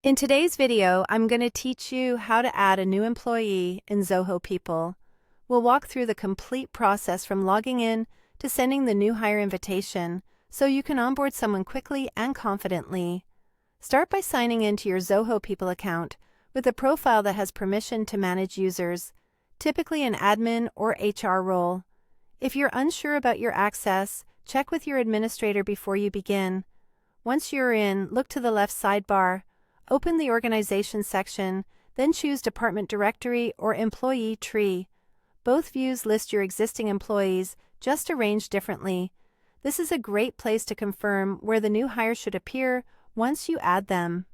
In today's video, I'm going to teach you how to add a new employee in Zoho People. We'll walk through the complete process from logging in to sending the new hire invitation so you can onboard someone quickly and confidently. Start by signing in to your Zoho People account with a profile that has permission to manage users, typically an admin or HR role. If you're unsure about your access, check with your administrator before you begin. Once you're in, look to the left sidebar. Open the Organization section, then choose Department Directory or Employee Tree. Both views list your existing employees, just arranged differently. This is a great place to confirm where the new hire should appear once you add them,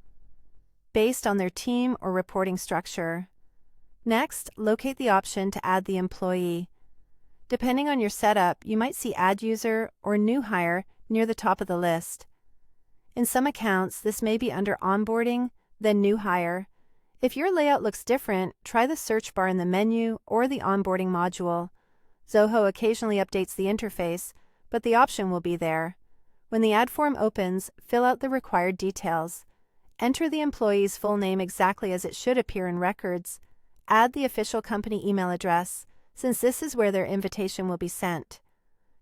based on their team or reporting structure. Next, locate the option to add the employee. Depending on your setup, you might see Add User or New Hire near the top of the list. In some accounts, this may be under Onboarding, then New Hire. If your layout looks different, try the search bar in the menu or the Onboarding module. Zoho occasionally updates the interface, but the option will be there. When the add form opens, fill out the required details. Enter the employee's full name exactly as it should appear in records. Add the official company email address, since this is where their invitation will be sent.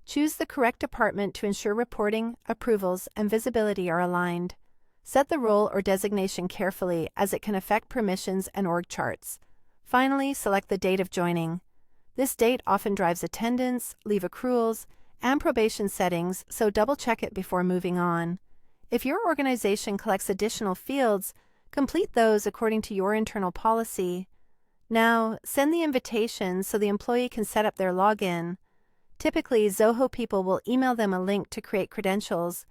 Choose the correct department to ensure reporting, approvals, and visibility are aligned. Set the role or designation carefully as it can affect permissions and org charts. Finally, select the date of joining. This date often drives attendance, leave accruals, and probation settings, so double-check it before moving on. If your organization collects additional fields, complete those according to your internal policy. Now, send the invitation so the employee can set up their login. Typically, Zoho People will email them a link to create credentials.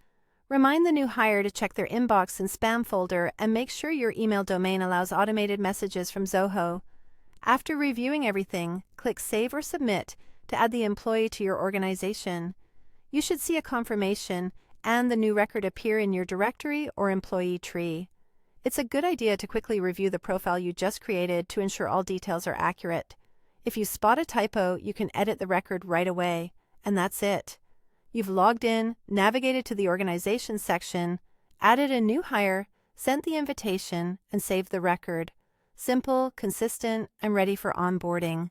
Remind the new hire to check their inbox and spam folder and make sure your email domain allows automated messages from Zoho. After reviewing everything, click Save or Submit to add the employee to your organization. You should see a confirmation and the new record appear in your directory or employee tree. It's a good idea to quickly review the profile you just created to ensure all details are accurate. If you spot a typo, you can edit the record right away, and that's it. You've logged in, navigated to the Organization section, added a new hire, sent the invitation, and saved the record. Simple, consistent, and ready for onboarding.